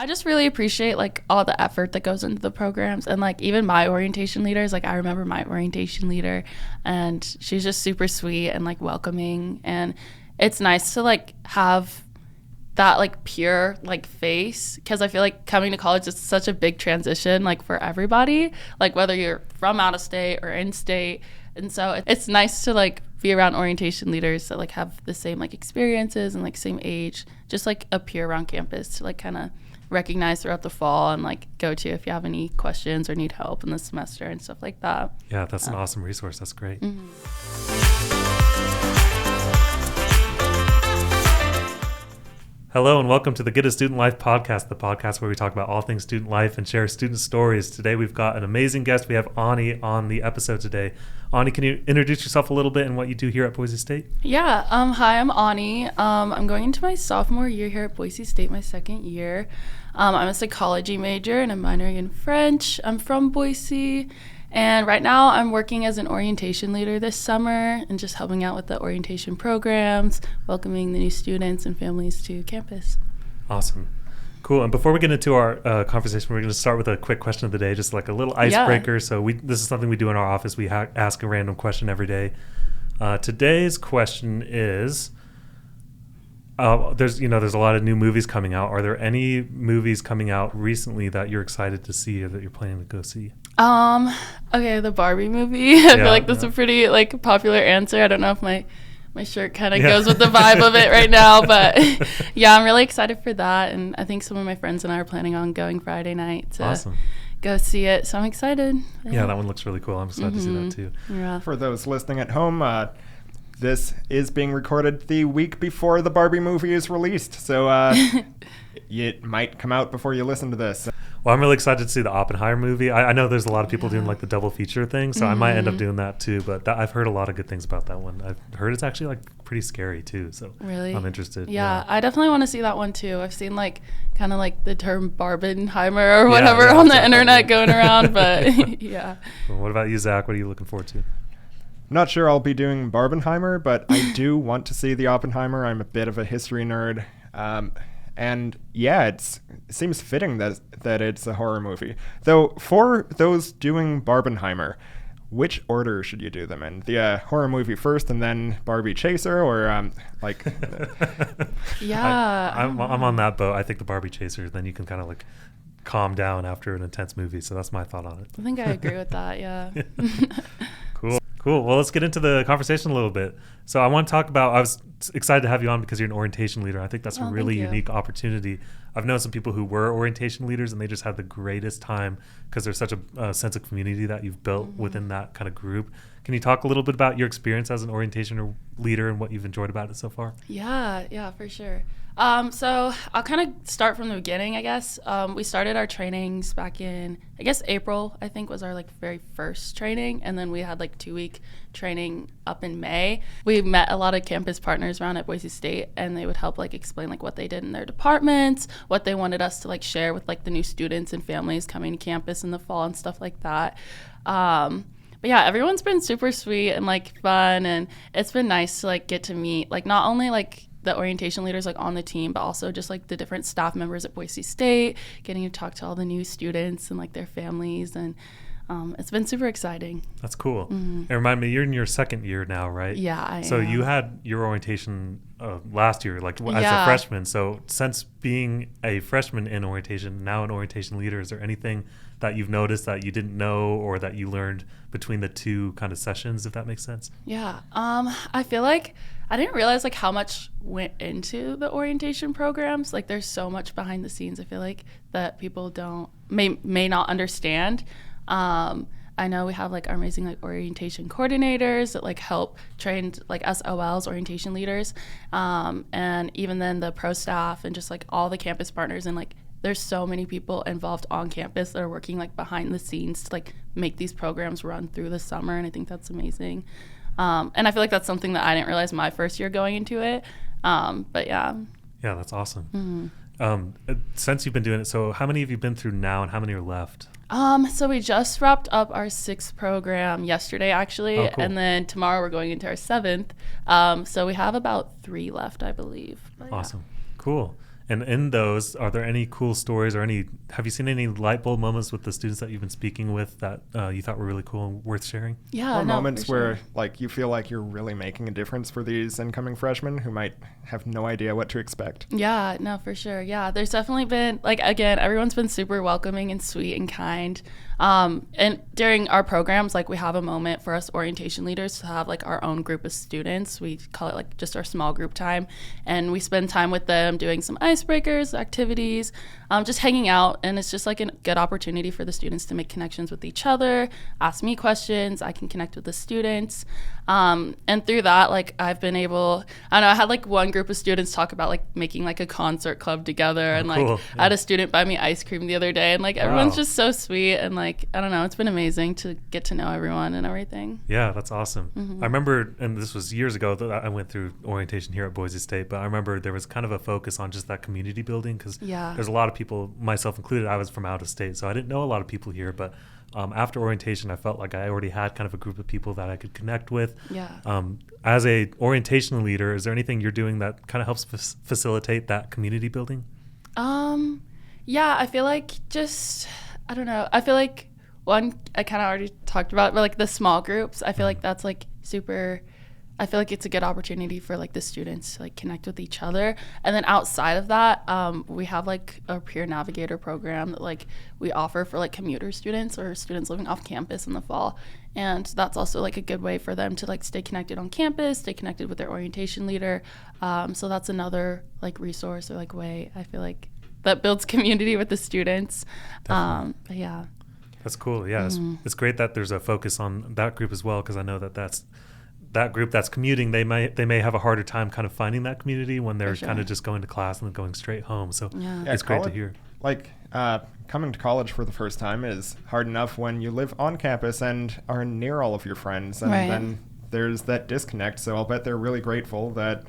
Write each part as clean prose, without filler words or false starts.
I just really appreciate like all the effort that goes into the programs, and like even my orientation leaders, like I remember my orientation leader, and she's just super sweet and like welcoming, and it's nice to like have that like pure like face, because I feel like coming to college is such a big transition like for everybody, like whether you're from out of state or in state. And so it's nice to like be around orientation leaders that like have the same like experiences and like same age, just like appear around campus to like kind of recognize throughout the fall and like go to if you have any questions or need help in the semester and stuff like that. Yeah, that's an awesome resource. That's great. Hello and welcome to the Get a Student Life podcast, the podcast where we talk about all things student life and share student stories. Today we've got an amazing guest. We have Ani on the episode today. Ani, can you introduce yourself a little bit and what you do here at Boise State? Yeah. Hi, I'm Ani. I'm going into my sophomore year here at Boise State, my second year. I'm a psychology major and I'm minoring in French. I'm from Boise. And right now I'm working as an orientation leader this summer and just helping out with the orientation programs, welcoming the new students and families to campus. Awesome. Cool. And before we get into our conversation, we're going to start with a quick question of the day, just like a little icebreaker. Yeah. So this is something we do in our office. We ask a random question every day. Today's question is, there's a lot of new movies coming out. Are there any movies coming out recently that you're excited to see or that you're planning to go see? Okay, the Barbie movie. I feel like that's a pretty like popular answer. I don't know if my shirt kind of goes with the vibe of it right now, but yeah, I'm really excited for that. And I think some of my friends and I are planning on going Friday night to go see it. So I'm excited. Yeah, that one looks really cool. I'm excited to see that too. Yeah. For those listening at home, this is being recorded the week before the Barbie movie is released. So it might come out before you listen to this. Well, I'm really excited to see the Oppenheimer movie. I know there's a lot of people doing like the double feature thing, so I might end up doing that too. But I've heard a lot of good things about that one. I've heard it's actually like pretty scary too. So really, I'm interested. Yeah, I definitely want to see that one too. I've seen like kind of like the term Barbenheimer or whatever on the internet going around, but yeah. Well, what about you, Zach? What are you looking forward to? Not sure I'll be doing Barbenheimer, but I do want to see the Oppenheimer. I'm a bit of a history nerd. And yeah, it seems fitting that it's a horror movie. Though for those doing Barbenheimer, which order should you do them in? The horror movie first and then Barbie Chaser, or like? Yeah, I'm on that boat. I think the Barbie Chaser. Then you can kind of like calm down after an intense movie. So that's my thought on it. I think I agree with that. Yeah. Cool. Well, let's get into the conversation a little bit. So I want to talk about, I was excited to have you on because you're an orientation leader. I think that's a really unique opportunity. I've known some people who were orientation leaders and they just had the greatest time because there's such a sense of community that you've built within that kind of group. Can you talk a little bit about your experience as an orientation leader and what you've enjoyed about it so far? Yeah, for sure. So I'll kind of start from the beginning, I guess. We started our trainings back in, I guess, April, I think was our like very first training. And then we had like 2-week training up in May. We met a lot of campus partners around at Boise State, and they would help like explain like what they did in their departments, what they wanted us to like share with like the new students and families coming to campus in the fall and stuff like that. But yeah, everyone's been super sweet and like fun, and it's been nice to like get to meet like not only like the orientation leaders like on the team, but also just like the different staff members at Boise State, getting to talk to all the new students and like their families, and it's been super exciting. That's cool. And remind me, you're in your second year now, right? Yeah, I am. You had your orientation last year, like as a freshman. So since being a freshman in orientation, now an orientation leader, is there anything that you've noticed that you didn't know or that you learned between the two kind of sessions, if that makes sense? Yeah. I feel like I didn't realize like how much went into the orientation programs. Like there's so much behind the scenes, I feel like, that people may not understand. I know we have like our amazing like orientation coordinators that like help train like SOLs, orientation leaders, and even then the pro staff and just like all the campus partners, and like there's so many people involved on campus that are working like behind the scenes to like make these programs run through the summer, and I think that's amazing. And I feel like that's something that I didn't realize my first year going into it. But yeah. Yeah, that's awesome. Since you've been doing it, so how many have you been through now and how many are left? So we just wrapped up our 6th program yesterday, actually. Oh, cool. And then tomorrow we're going into our 7th. So we have about 3 left, I believe. But awesome. Yeah. Cool. And in those, are there any cool stories or have you seen any light bulb moments with the students that you've been speaking with that you thought were really cool and worth sharing? Yeah, or no, moments for sure. where like you feel like you're really making a difference for these incoming freshmen who might have no idea what to expect. Yeah, no, for sure. Yeah, there's definitely been, like, again, everyone's been super welcoming and sweet and kind. And during our programs, like, we have a moment for us orientation leaders to have, like, our own group of students. We call it, like, just our small group time. And we spend time with them doing some icebreakers, activities, just hanging out. And it's just, like, a good opportunity for the students to make connections with each other, ask me questions. I can connect with the students. And through that, like, I've been able, I don't know, I had, like, one group of students talk about, like, making, like, a concert club together. And, like, cool. I had a student buy me ice cream the other day. And, like, everyone's just so sweet. And, like, I don't know, it's been amazing to get to know everyone and everything. Yeah, that's awesome. I remember, and this was years ago, that I went through orientation here at Boise State, but I remember there was kind of a focus on just that community building because there's a lot of people, myself included, I was from out of state, so I didn't know a lot of people here, but after orientation, I felt like I already had kind of a group of people that I could connect with. Yeah. As a orientation leader, is there anything you're doing that kind of helps facilitate that community building? Yeah, I feel like I don't know. I feel like one, I kind of already talked about, but like the small groups, I feel like that's like super, I feel like it's a good opportunity for like the students to like connect with each other. And then outside of that, we have like a peer navigator program that like we offer for like commuter students or students living off campus in the fall. And that's also like a good way for them to like stay connected on campus, stay connected with their orientation leader. So that's another like resource or like way I feel like that builds community with the students. But yeah. That's cool. Yeah, it's great that there's a focus on that group as well, because I know that group that's commuting, they may have a harder time kind of finding that community when they're kind of just going to class and then going straight home. So it's great to hear. Like coming to college for the first time is hard enough when you live on campus and are near all of your friends, and then there's that disconnect. So I'll bet they're really grateful that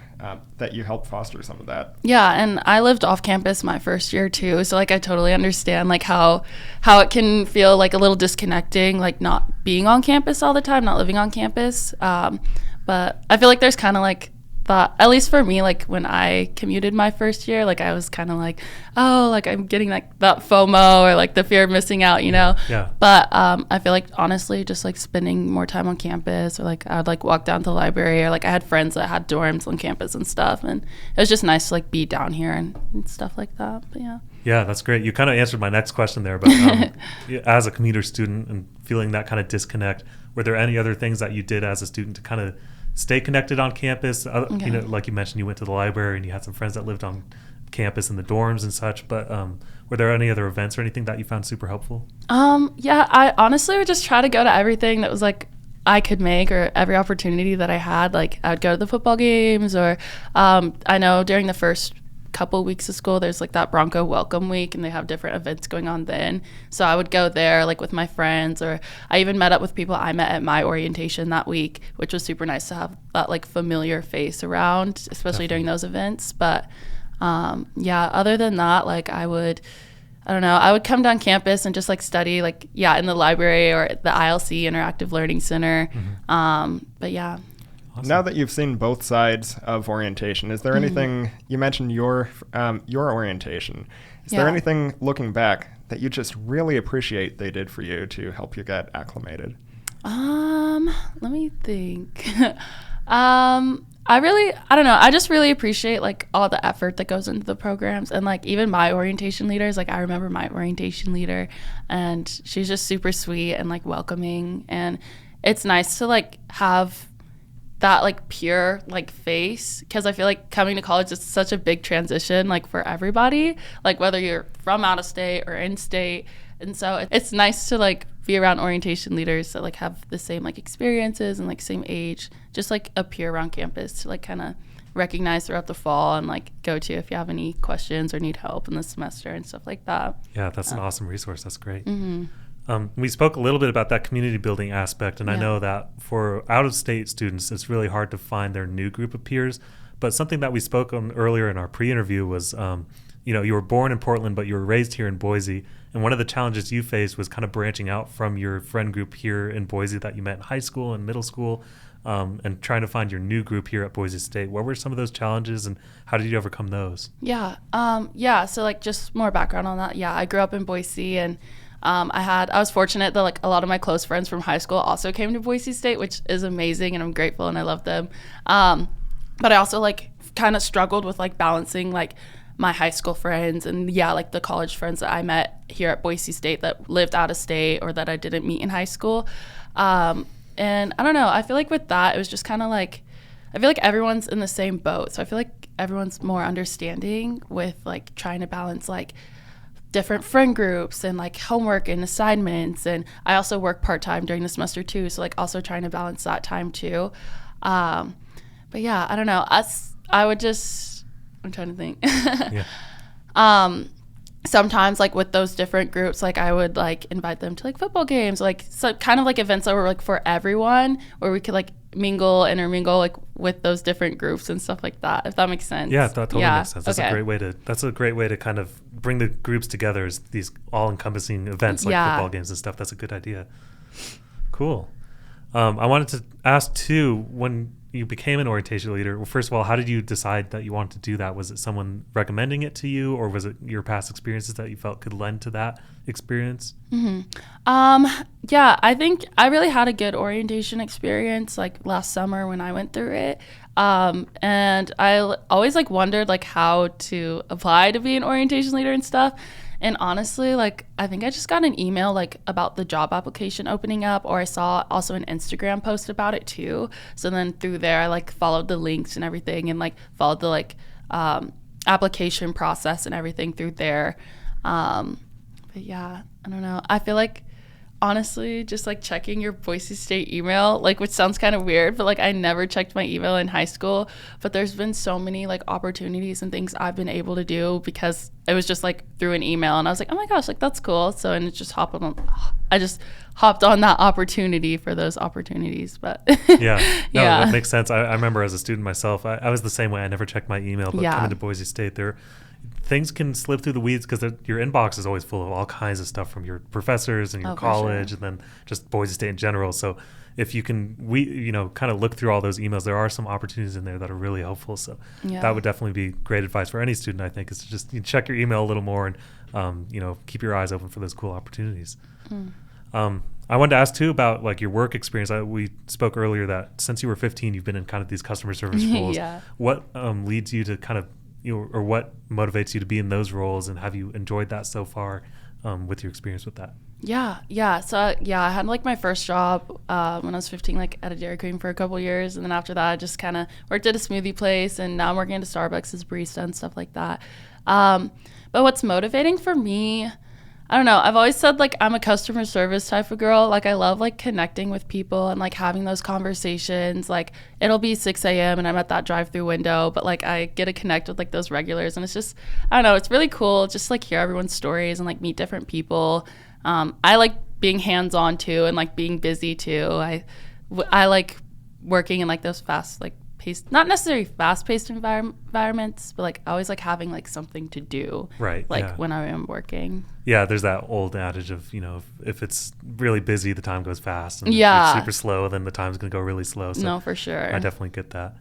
that you helped foster some of that. Yeah, and I lived off campus my first year too, so like I totally understand like how it can feel like a little disconnecting, like not being on campus all the time, not living on campus. But I feel like there's kind of like thought, at least for me, like when I commuted my first year, like I was kind of like, oh, like I'm getting like that FOMO or like the fear of missing out, you know? Yeah. But I feel like honestly, just like spending more time on campus, or like I would like walk down to the library, or like I had friends that had dorms on campus and stuff, and it was just nice to like be down here and stuff like that. But yeah. Yeah, that's great. You kind of answered my next question there, but as a commuter student and feeling that kind of disconnect, were there any other things that you did as a student to kind of stay connected on campus? You know, like you mentioned, you went to the library and you had some friends that lived on campus in the dorms and such, but were there any other events or anything that you found super helpful? Yeah, I honestly would just try to go to everything that was like I could make, or every opportunity that I had. Like I would go to the football games, or I know during the first couple weeks of school there's like that Bronco welcome week, and they have different events going on then, so I would go there like with my friends, or I even met up with people I met at my orientation that week, which was super nice to have that like familiar face around, especially during those events. But yeah, other than that, like I would come down campus and just like study like in the library or the ILC Interactive Learning Center. But yeah. Awesome. Now that you've seen both sides of orientation, is there anything, you mentioned your orientation, is there anything looking back that you just really appreciate they did for you to help you get acclimated? Let me think. I don't know. I just really appreciate like all the effort that goes into the programs, and like even my orientation leaders, like I remember my orientation leader, and she's just super sweet and like welcoming, and it's nice to like have that like pure like face, because I feel like coming to college is such a big transition like for everybody, like whether you're from out of state or in state. And so it's nice to like be around orientation leaders that like have the same like experiences and like same age, just like appear around campus to like kind of recognize throughout the fall and like go to if you have any questions or need help in the semester and stuff like that. Yeah, that's an awesome resource. That's great. We spoke a little bit about that community building aspect, and I know that for out-of-state students, it's really hard to find their new group of peers. But something that we spoke on earlier in our pre-interview was, you were born in Portland, but you were raised here in Boise. And one of the challenges you faced was kind of branching out from your friend group here in Boise that you met in high school and middle school. and trying to find your new group here at Boise State. What were some of those challenges, and how did you overcome those? Yeah. So like just more background on that. Yeah, I grew up in Boise, and I was fortunate that like a lot of my close friends from high school also came to Boise State, which is amazing, and I'm grateful and I love them. But I also like kind of struggled with like balancing like my high school friends and like the college friends that I met here at Boise State that lived out of state or that I didn't meet in high school. And I don't know, I feel like with that, it was just kind of like, I feel like everyone's in the same boat. So I feel like everyone's more understanding with like trying to balance like different friend groups and like homework and assignments. And I also work part-time during the semester too. So like also trying to balance that time too. But yeah, I don't know. I'm trying to think. Yeah. Sometimes like with those different groups, like I would like invite them to like football games, like so kind of like events that were like for everyone, where we could like intermingle like with those different groups and stuff like that, if that makes sense. Yeah, that totally makes sense. That's a great way to kind of bring the groups together, is these all-encompassing events like football games and stuff. That's a good idea. Cool. I wanted to ask too, when you became an orientation leader, well, first of all, how did you decide that you wanted to do that? Was it someone recommending it to you, or was it your past experiences that you felt could lend to that experience? Yeah, I think I really had a good orientation experience like last summer when I went through it. And I always like wondered like how to apply to be an orientation leader and stuff. And honestly, like, I think I just got an email, like, about the job application opening up, or I saw also an Instagram post about it, too. So then through there, I, like, followed the links and everything and, like, followed the, like, application process and everything through there. But, yeah, I don't know. I feel like, honestly, just, like, checking your Boise State email, like, which sounds kind of weird, but, like, I never checked my email in high school. But there's been so many, like, opportunities and things I've been able to do because it was just, like, through an email. And I was like, oh, my gosh, like, that's cool. So, and it just I just hopped on that opportunity for those opportunities. But, that makes sense. I remember as a student myself, I was the same way. I never checked my email, but coming to Boise State, things can slip through the weeds because your inbox is always full of all kinds of stuff from your professors and your college, and then just Boise State in general. So if you can, kind of look through all those emails, there are some opportunities in there that are really helpful. So that would definitely be great advice for any student, I think, is to just check your email a little more and, keep your eyes open for those cool opportunities. I wanted to ask too about like your work experience. We spoke earlier that since you were 15, you've been in kind of these customer service roles. What leads you to kind of, or what motivates you to be in those roles, and have you enjoyed that so far with your experience with that? So I had like my first job when I was 15, like at a Dairy Queen for a couple years, and then after that I just kind of worked at a smoothie place, and now I'm working at a Starbucks as a barista and stuff like that. But what's motivating for me, I don't know, I've always said like I'm a customer service type of girl. Like I love like connecting with people and like having those conversations. Like it'll be 6 a.m. and I'm at that drive-through window, but like I get to connect with like those regulars, and it's just, I don't know, it's really cool just like hear everyone's stories and like meet different people. I like being hands-on too, and like being busy too. I like working in like those fast, like paced, not necessarily fast-paced environments, but like I always like having like something to do. Right. Like when I am working. Yeah, there's that old adage of, if it's really busy, the time goes fast. And if it's super slow, then the time's going to go really slow. So no, for sure. I definitely get that.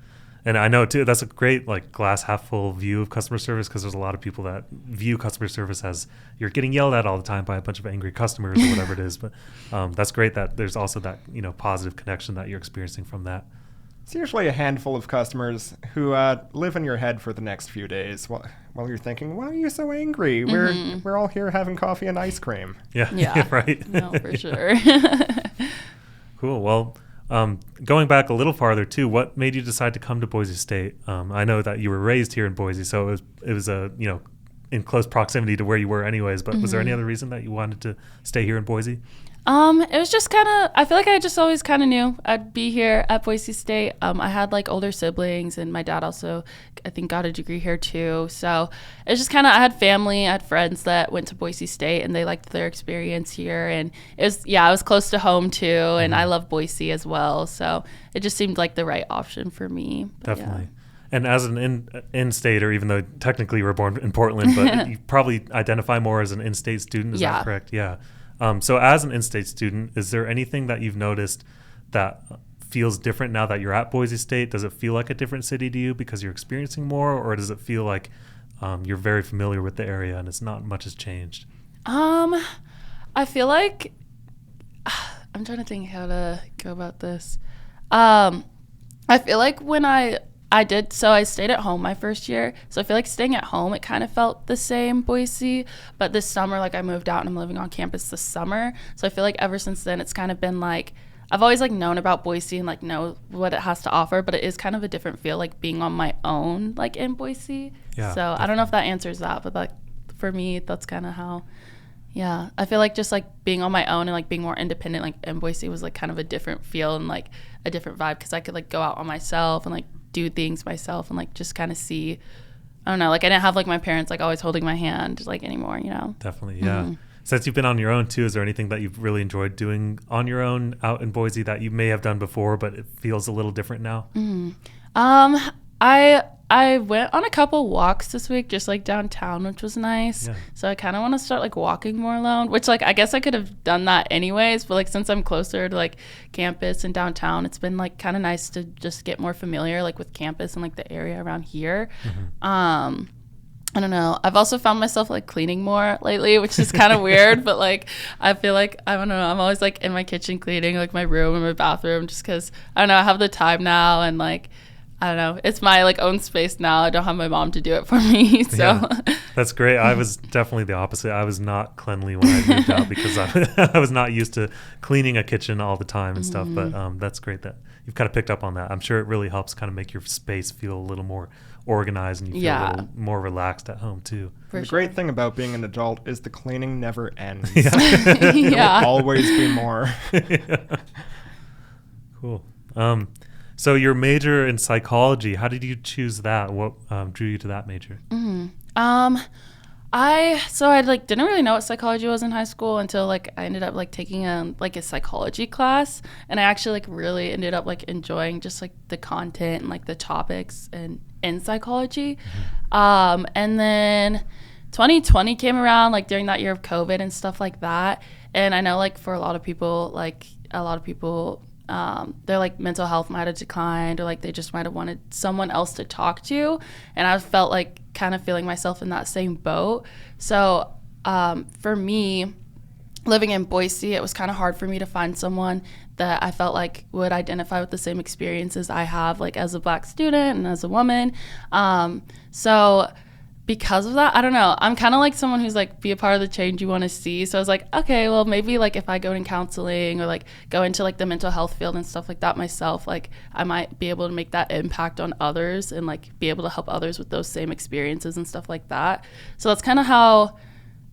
And I know too, that's a great like glass half full view of customer service, because there's a lot of people that view customer service as you're getting yelled at all the time by a bunch of angry customers or whatever it is. But that's great that there's also that, positive connection that you're experiencing from that. It's usually a handful of customers who live in your head for the next few days while you're thinking, why are you so angry? We're all here having coffee and ice cream. Yeah, right. No, for sure. Cool. Well, going back a little farther too, what made you decide to come to Boise State? I know that you were raised here in Boise, so it was in close proximity to where you were anyways, but was there any other reason that you wanted to stay here in Boise? It was just kind of, I feel like I just always kind of knew I'd be here at Boise State. I had like older siblings, and my dad also, I think, got a degree here too. So it's just kind of, I had family, I had friends that went to Boise State, and they liked their experience here. And it was close to home too. And I love Boise as well. So it just seemed like the right option for me. But definitely. Yeah. And as an in-stater, even though technically you were born in Portland, but you probably identify more as an in-state student. Is that correct? Yeah. So as an in-state student, is there anything that you've noticed that feels different now that you're at Boise State? Does it feel like a different city to you because you're experiencing more, or does it feel like you're very familiar with the area and it's not much has changed? I feel like I'm trying to think how to go about this. I feel like when I stayed at home my first year. So I feel like staying at home, it kind of felt the same, Boise. But this summer, like I moved out and I'm living on campus this summer. So I feel like ever since then, it's kind of been like, I've always like known about Boise and like know what it has to offer, but it is kind of a different feel like being on my own, like in Boise. Yeah, so definitely. I don't know if that answers that, but like for me, that's kind of how, yeah. I feel like just like being on my own and like being more independent, like in Boise was like kind of a different feel and like a different vibe because I could like go out on myself and like do things myself and like just kind of see, I don't know, like I didn't have like my parents like always holding my hand like anymore, you know. Definitely, yeah. Since you've been on your own too, is there anything that you've really enjoyed doing on your own out in Boise that you may have done before but it feels a little different now? I went on a couple walks this week just like downtown, which was nice. Yeah. So I kind of want to start like walking more alone, which like I guess I could have done that anyways, but like since I'm closer to like campus and downtown, it's been like kind of nice to just get more familiar like with campus and like the area around here. I don't know. I've also found myself like cleaning more lately, which is kind of weird, but like I feel like, I don't know, I'm always like in my kitchen cleaning like my room and my bathroom just because I don't know, I have the time now and like I don't know, it's my like own space now. I don't have my mom to do it for me. So yeah, that's great. I was definitely the opposite. I was not cleanly when I moved out because I was not used to cleaning a kitchen all the time and stuff. But that's great that you've kind of picked up on that. I'm sure it really helps kind of make your space feel a little more organized and you feel a little more relaxed at home too. The great thing about being an adult is the cleaning never ends. Yeah. There will always be more. Yeah. Cool. So your major in psychology, how did you choose that? What drew you to that major? I like didn't really know what psychology was in high school until like I ended up like taking a psychology class, and I actually like really ended up like enjoying just like the content and like the topics and in psychology. And then 2020 came around like during that year of COVID and stuff like that, and I know like for a lot of people their like mental health might have declined or like they just might have wanted someone else to talk to, and I felt like kind of feeling myself in that same boat. So for me, living in Boise, it was kind of hard for me to find someone that I felt like would identify with the same experiences I have like as a Black student and as a woman. So because of that, I don't know, I'm kind of like someone who's like be a part of the change you want to see. So I was like, okay, well maybe like if I go in counseling or like go into like the mental health field and stuff like that myself, like I might be able to make that impact on others and like be able to help others with those same experiences and stuff like that. So that's kind of how,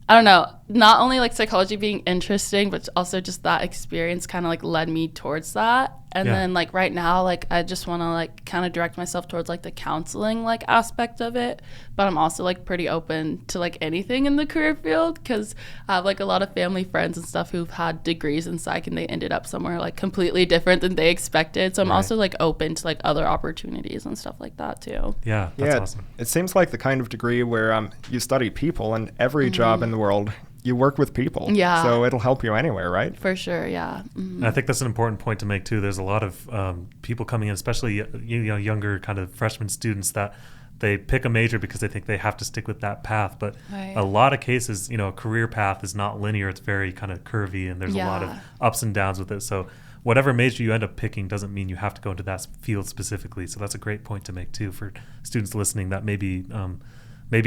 I don't know, not only like psychology being interesting, but also just that experience kind of like led me towards that. And then like right now, like I just want to like kind of direct myself towards like the counseling like aspect of it. But I'm also like pretty open to like anything in the career field because I have like a lot of family friends and stuff who've had degrees in psych and they ended up somewhere like completely different than they expected. So I'm also like open to like other opportunities and stuff like that too. Yeah, that's awesome. It seems like the kind of degree where you study people, and every job in the world you work with people. Yeah. So it'll help you anywhere, right? For sure, yeah. And I think that's an important point to make too. There's a lot of people coming in, especially younger kind of freshman students, that they pick a major because they think they have to stick with that path. But a lot of cases, a career path is not linear. It's very kind of curvy, and there's a lot of ups and downs with it. So whatever major you end up picking doesn't mean you have to go into that field specifically. So that's a great point to make too for students listening that maybe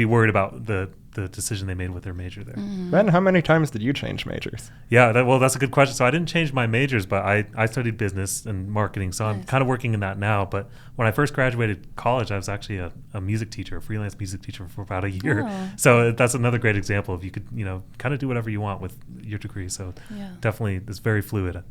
worried about the decision they made with their major there. Ben, how many times did you change majors? Yeah, that's a good question. So I didn't change my majors, but I studied business and marketing, so I'm kind of working in that now. But when I first graduated college, I was actually a music teacher, a freelance music teacher for about a year. So that's another great example of you could, kind of do whatever you want with your degree. So definitely it's very fluid.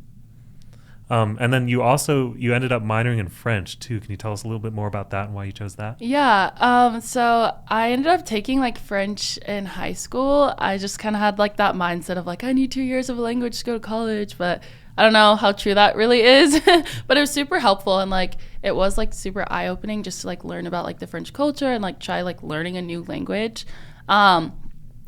And then you ended up minoring in French too. Can you tell us a little bit more about that and why you chose that? Yeah. So I ended up taking like French in high school. I just kind of had like that mindset of like, I need 2 years of a language to go to college, but I don't know how true that really is, but it was super helpful. And like, it was like super eye opening just to like learn about like the French culture and like try like learning a new language.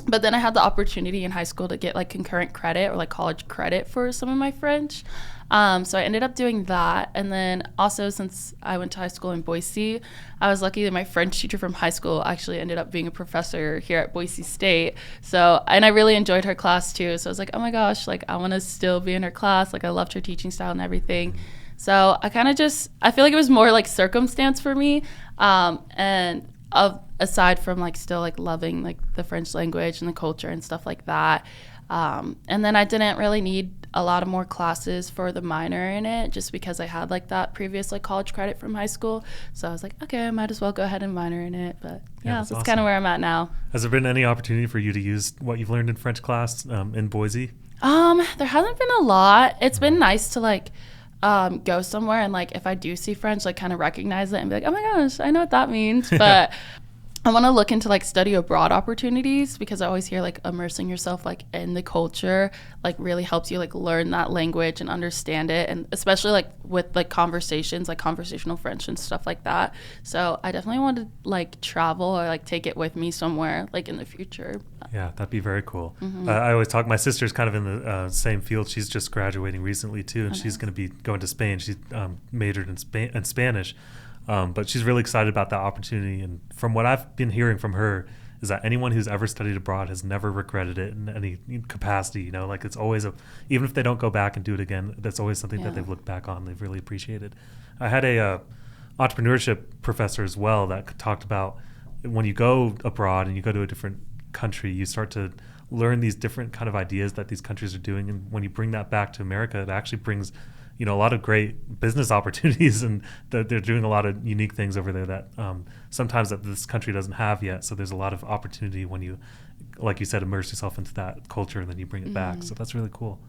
But then I had the opportunity in high school to get like concurrent credit or like college credit for some of my French. So I ended up doing that. And then also, since I went to high school in Boise, I was lucky that my French teacher from high school actually ended up being a professor here at Boise State. So, and I really enjoyed her class too. So I was like, oh my gosh, like I want to still be in her class. Like I loved her teaching style and everything. So I kind of I feel like it was more like circumstance for me. Aside from like still like loving like the French language and the culture and stuff like that. And then I didn't really need a lot of more classes for the minor in it just because I had like that previous like college credit from high school. So I was like, okay, I might as well go ahead and minor in it. But yeah, that's awesome. Kind of where I'm at now. Has there been any opportunity for you to use what you've learned in French class in Boise? There hasn't been a lot. It's been nice to like go somewhere and like if I do see French, like kind of recognize it and be like, oh my gosh, I know what that means. But I want to look into like study abroad opportunities because I always hear like immersing yourself like in the culture like really helps you like learn that language and understand it, and especially like with like conversations, like conversational French and stuff like that. So I definitely want to like travel or like take it with me somewhere like in the future. Yeah, that'd be very cool. I always talk, my sister's kind of in the same field. She's just graduating recently too, and she's going to be going to Spain. She's majored in Spanish. But she's really excited about that opportunity. And from what I've been hearing from her is that anyone who's ever studied abroad has never regretted it in any capacity. You know, like it's always even if they don't go back and do it again, that's always something that they've looked back on. They've really appreciated. I had a entrepreneurship professor as well that talked about when you go abroad and you go to a different country, you start to learn these different kind of ideas that these countries are doing. And when you bring that back to America, it actually brings a lot of great business opportunities, and they're doing a lot of unique things over there that sometimes that this country doesn't have yet. So there's a lot of opportunity when you, like you said, immerse yourself into that culture and then you bring it back. So that's really cool.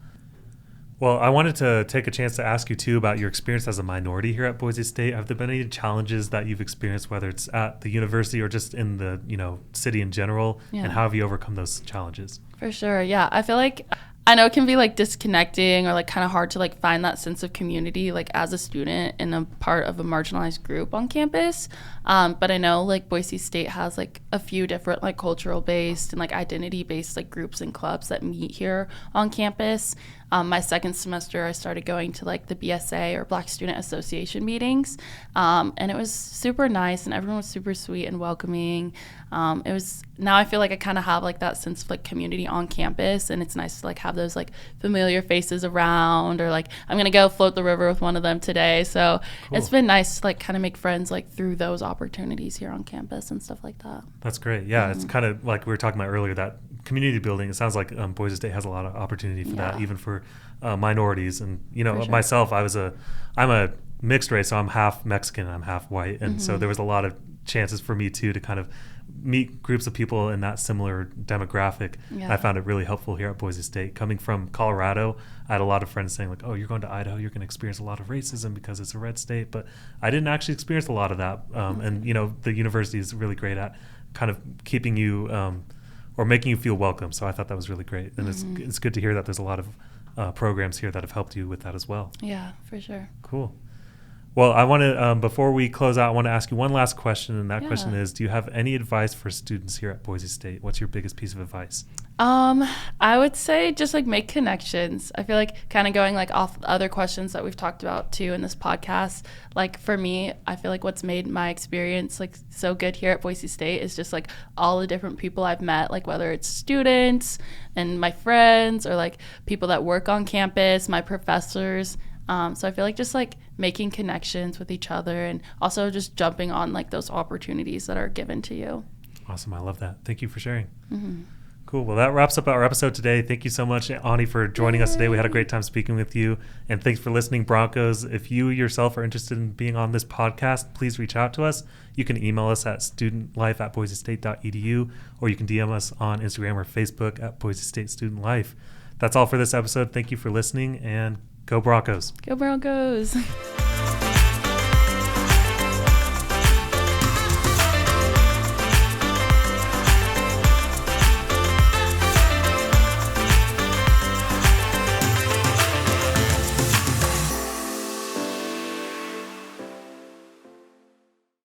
Well, I wanted to take a chance to ask you too about your experience as a minority here at Boise State. Have there been any challenges that you've experienced, whether it's at the university or just in the city in general, and how have you overcome those challenges? For sure, yeah. I feel like I know it can be like disconnecting or like kind of hard to like find that sense of community like as a student and a part of a marginalized group on campus. But I know like Boise State has like a few different like cultural based and like identity based like groups and clubs that meet here on campus. My second semester, I started going to like the BSA or Black Student Association meetings, and it was super nice, and everyone was super sweet and welcoming. Now I feel like I kind of have like that sense of like community on campus, and it's nice to like have those like familiar faces around, or like I'm gonna go float the river with one of them today. So cool. It's been nice to like kind of make friends like through those opportunities here on campus and stuff like that. That's great. Yeah, It's kind of like we were talking about earlier, that community building. It sounds like Boise State has a lot of opportunity for that, even for minorities. And myself, I'm a mixed race, so I'm half Mexican and I'm half white, and so there was a lot of chances for me too to kind of meet groups of people in that similar demographic. I found it really helpful here at Boise State. Coming from Colorado, I had a lot of friends saying like, oh, you're going to Idaho, you're going to experience a lot of racism because it's a red state, but I didn't actually experience a lot of that. And the university is really great at kind of keeping you or making you feel welcome. So I thought that was really great. And it's good to hear that there's a lot of programs here that have helped you with that as well. Yeah, for sure. Cool. Well, I want to, before we close out, I want to ask you one last question. And that question is, do you have any advice for students here at Boise State? What's your biggest piece of advice? I would say just like make connections. I feel like kind of going like off other questions that we've talked about too in this podcast. Like for me, I feel like what's made my experience like so good here at Boise State is just like all the different people I've met, like whether it's students and my friends or like people that work on campus, my professors. So I feel like just like making connections with each other and also just jumping on like those opportunities that are given to you. Awesome. I love that. Thank you for sharing. Cool. Well, that wraps up our episode today. Thank you so much, Ani, for joining us today. We had a great time speaking with you. And thanks for listening, Broncos. If you yourself are interested in being on this podcast, please reach out to us. You can email us at studentlife@boisestate.edu, or you can DM us on Instagram or Facebook at Boise State Student Life. That's all for this episode. Thank you for listening, and go Broncos. Go Broncos.